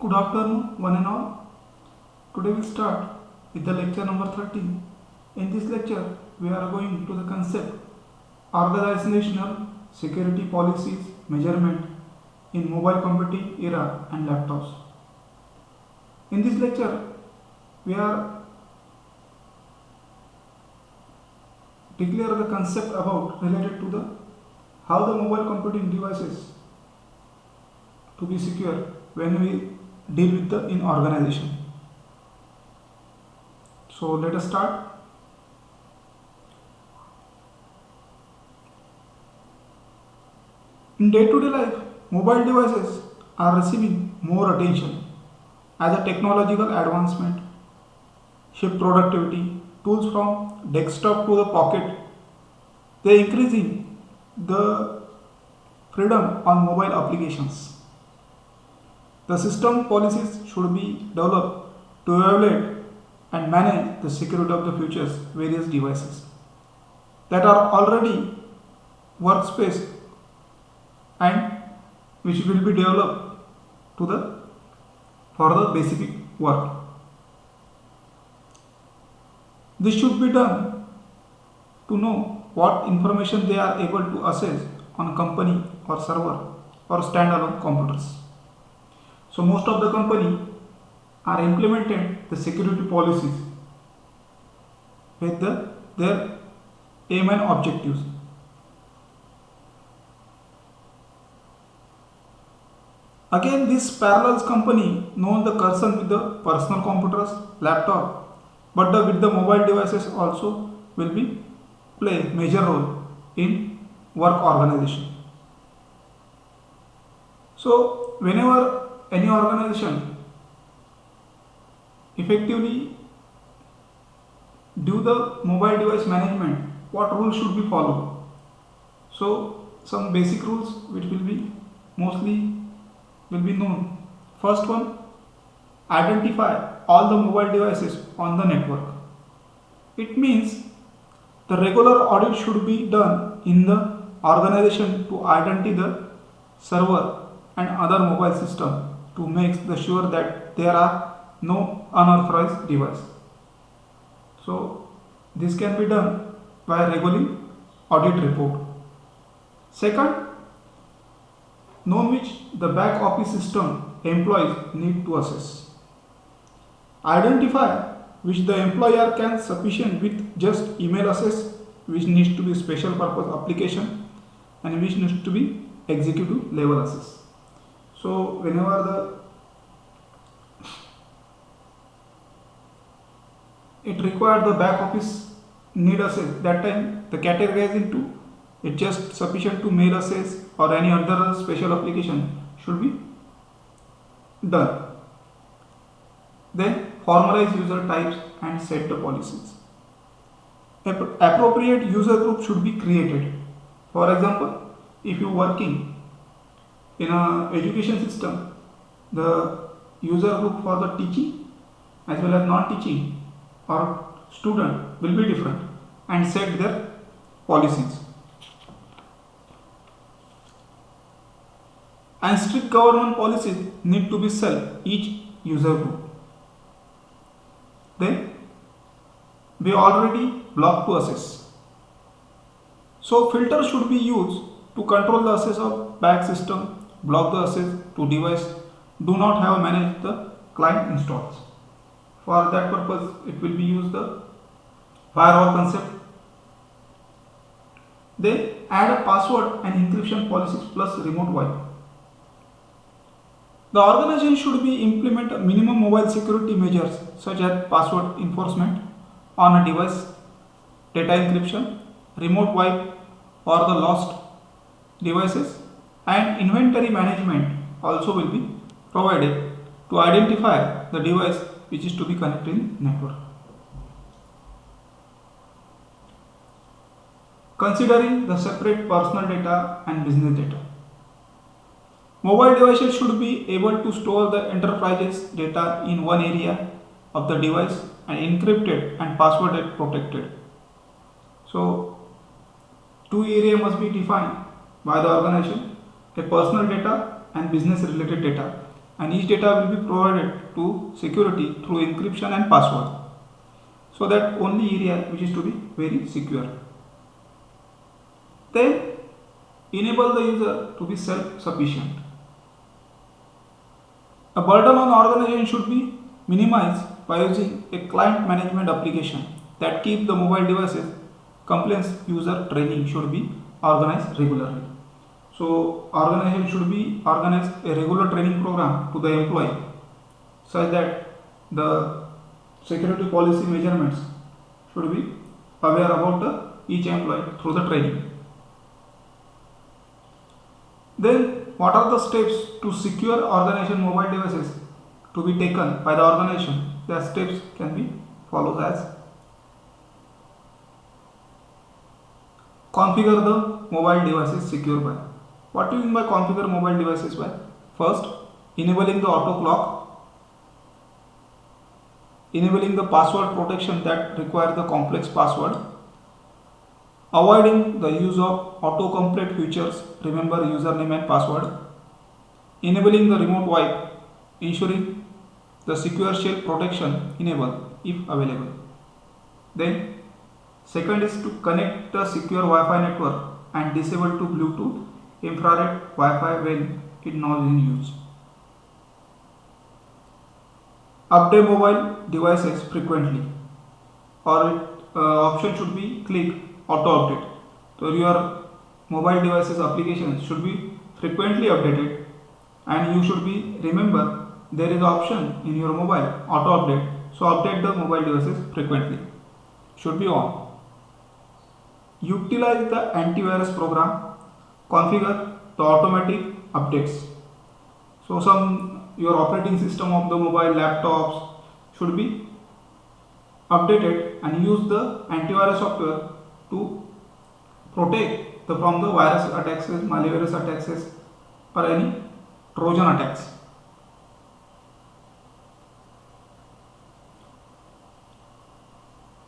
Good afternoon, one and all. Today we start with the lecture number 13. In this lecture, we are going to the concept organizational security policies measurement in mobile computing era and laptops. In this lecture, we are declare the concept about related to the how the mobile computing devices to be secure when we deal with the in organization. So let us start. In day-to-day life, mobile devices are receiving more attention as a technological advancement shape productivity. Tools from desktop to the pocket, they increasing the freedom on mobile applications. The system policies should be developed to evaluate and manage the security of the future's various devices that are already workspace and which will be developed to the for the basic work. This should be done to know what information they are able to access on company or server or standalone computers. So most of the company are implemented the security policies with their aim and objectives. Again, this parallels company known the concern with the personal computers, laptop, but with the mobile devices also will be play major role in work organization. So whenever any organization effectively do the mobile device management, what rules should be followed? So some basic rules which will be mostly will be known. First one, identify all the mobile devices on the network. It means the regular audit should be done in the organization to identify the server and other mobile system to make sure that there are no unauthorized device. So this can be done by regular audit report. Second, know which the back office system employees need to assess. Identify which the employer can sufficient with just email access, which needs to be special purpose application and which needs to be executive level access. So whenever it required the back office need access, that time the categorized into it just sufficient to mail access or any other special application should be done. Then formalize user types and set the policies. Appropriate user group should be created. For example, if you working in a education system, the user group for the teaching as well as non-teaching or student will be different and set their policies. And strict government policies need to be set each user group. Then we already block to access. So filter should be used to control the access of back system, block the access to device, do not have manage the client installs. For that purpose, it will be used the firewall concept. Then add a password and encryption policies plus remote wipe. The organization should be implement minimum mobile security measures such as password enforcement on a device, data encryption, remote wipe or the lost devices, and inventory management also will be provided to identify the device which is to be connected in network. Considering the separate personal data and business data. Mobile devices should be able to store the enterprise's data in one area of the device and encrypted and password protected. So two areas must be defined by the organization, a personal data and business related data. and each data will be provided to security through encryption and password, so that only area which is to be very secure. Then enable the user to be self-sufficient. A burden on organization should be minimized by using a client management application that keep the mobile devices compliance. User training should be organized regularly. So organization should be organize a regular training program to the employee such that the security policy measurements should be aware about each employee through the training. Then what are the steps to secure organization mobile devices to be taken by the organization? The steps can be followed as: configure the mobile devices secure by. What do you mean by configure mobile devices by? First, enabling the auto clock, enabling the password protection that require the complex password, avoiding the use of autocomplete features, remember username and password, enabling the remote wipe, ensuring the secure shell protection enable if available. Then second is to connect the secure Wi-Fi network and disable to Bluetooth, infrared Wi-Fi when it not in use. Update mobile devices frequently, or option should be click auto update. So your mobile devices applications should be frequently updated, and you should be remember there is an option in your mobile auto update. So update the mobile devices frequently, should be on. Utilize the antivirus program, configure the automatic updates. So your operating system of the mobile laptops should be updated and use the antivirus software to protect from the virus attacks, malicious attacks, or any Trojan attacks.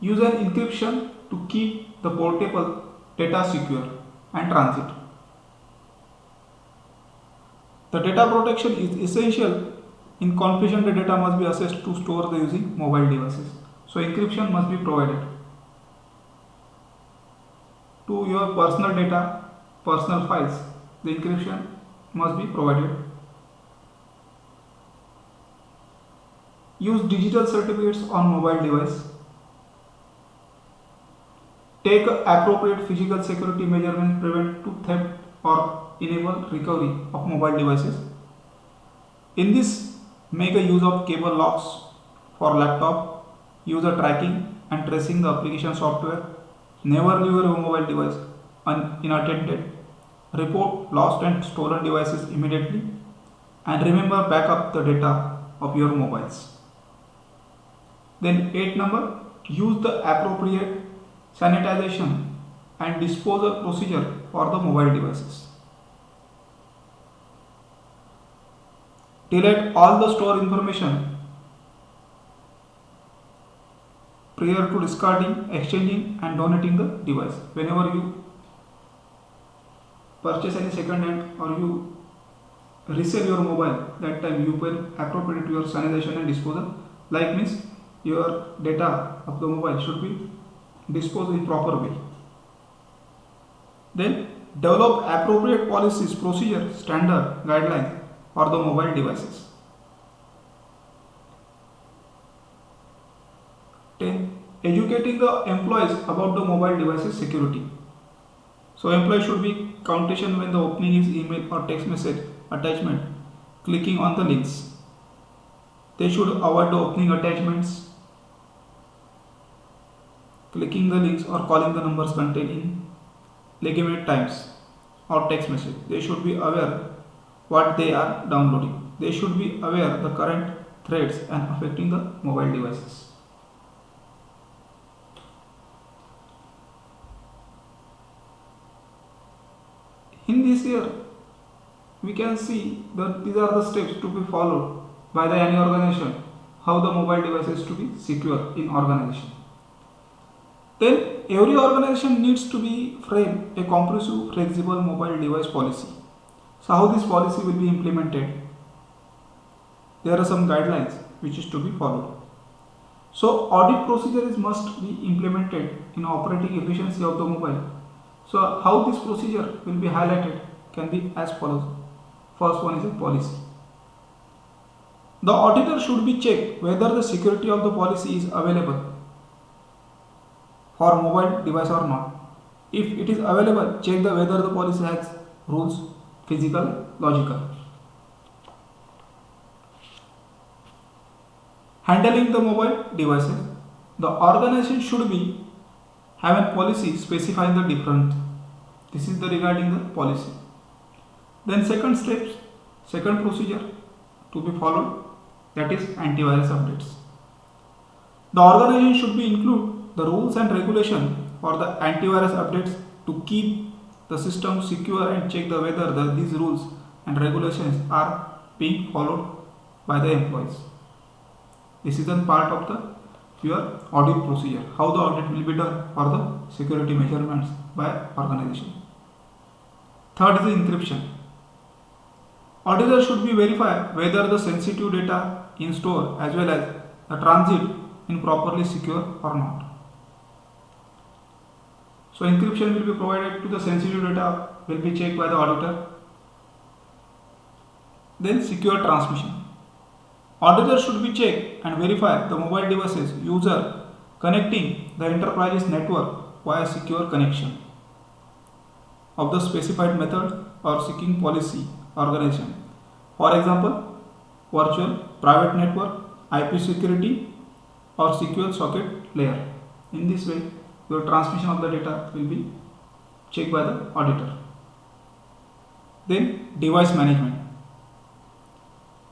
Use an encryption to keep the portable data secure and transit. The data protection is essential. In confidential, the data must be accessed to store the using mobile devices. So encryption must be provided to your personal data, personal files. The encryption must be provided. Use digital certificates on mobile device. Take appropriate physical security measurements, prevent to theft or enable recovery of mobile devices. In this, make a use of cable locks for laptop, user tracking and tracing the application software. Never leave your mobile device unattended. Report lost and stolen devices immediately, and remember backup the data of your mobiles. Then 8 number, use the appropriate sanitization and disposal procedure for the mobile devices. Delete all the stored information prior to discarding, exchanging and donating the device. Whenever you purchase any second hand or you resell your mobile, that time you will appropriate your sanitization and disposal. Like means your data of the mobile should be disposed in proper way. Then develop appropriate policies, procedure, standard, guidelines for the mobile devices. 10. Educating the employees about the mobile devices security. So employees should be caution when the opening is email or text message attachment, clicking on the links. They should avoid the opening attachments, clicking the links or calling the numbers contained in legitimate times or text message. They should be aware what they are downloading. They should be aware the current threats and affecting the mobile devices. In this year, we can see that these are the steps to be followed by the any organization, how the mobile devices to be secure in organization. Then every organization needs to be frame a comprehensive flexible mobile device policy. So how this policy will be implemented? there are some guidelines which is to be followed. So audit procedure is must be implemented in operating efficiency of the mobile. So how this procedure will be highlighted can be as follows. First one is a policy. The auditor should be checked whether the security of the policy is available for mobile device or not. If it is available, check the whether the policy has rules, physical, logical. Handling the mobile devices. The organization should be have a policy specifying the different. This is the regarding the policy. Then second steps, second procedure to be followed, that is antivirus updates. The organization should be include the rules and regulation for the antivirus updates to keep the system secure and check the whether these rules and regulations are being followed by the employees. This is a part of the your audit procedure. How the audit will be done for the security measurements by organization. Third is the encryption. Auditor should be verify whether the sensitive data in store as well as the transit in properly secure or not. So encryption will be provided to the sensitive data will be checked by the auditor. Then secure transmission. Auditor should be checked and verify the mobile devices user connecting the enterprise's network via secure connection of the specified method or seeking policy organization. For example, virtual private network, IP security or secure socket layer. In this way, your transmission of the data will be checked by the auditor. Then device management.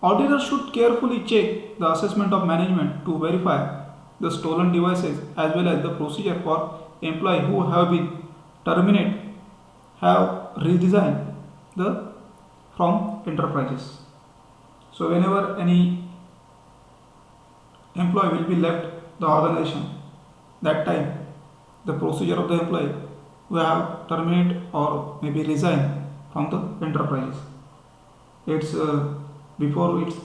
Auditor should carefully check the assessment of management to verify the stolen devices as well as the procedure for employees who have been terminated have redesigned the from enterprises. So whenever any employee will be left the organization, that time the procedure of the employee will have terminated or maybe resign from the enterprises. It's before it's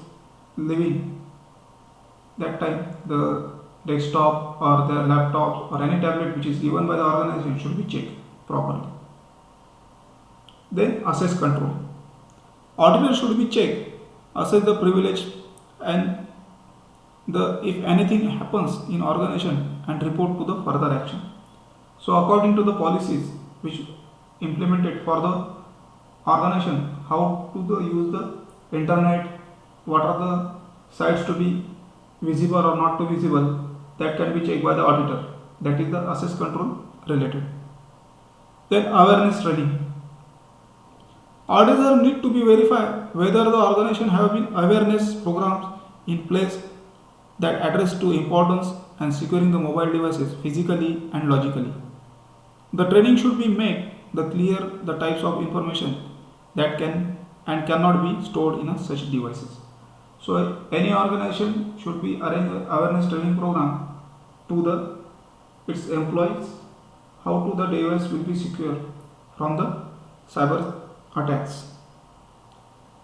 leaving, that time the desktop or the laptop or any tablet which is given by the organization should be checked properly. Then access control. Auditor should be checked, assess the privilege and the if anything happens in organization and report to the further action. So according to the policies which implemented for the organization, how to use the internet, what are the sites to be visible or not to visible, that can be checked by the auditor. That is the access control related. Then awareness training. Auditor need to be verified whether the organization have been awareness programs in place that address to importance and securing the mobile devices physically and logically. The training should be made the clear the types of information that can and cannot be stored in such devices. So any organization should be arrange an awareness training program to the its employees how to the device will be secure from the cyber attacks.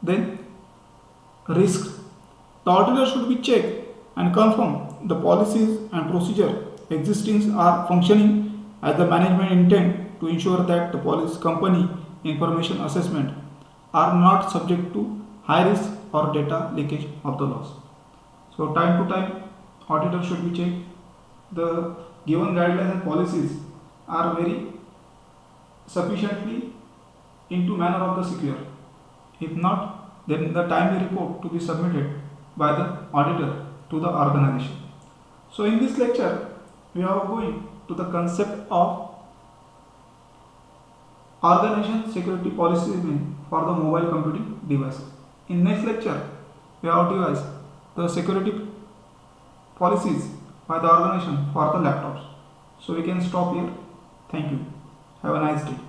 Then risk. The auditor should be checked and confirm the policies and procedure existing are functioning as the management intend to ensure that the police company information assessment are not subject to high risk or data leakage of the loss. So time to time auditor should be checked. The given guidelines and policies are very sufficiently into manner of the secure. If not, then the timely report to be submitted by the auditor to the organization. So in this lecture, we are going to the concept of organization security policies for the mobile computing devices. In next lecture, we have devised the security policies by the organization for the laptops. So we can stop here. Thank you. Have a nice day.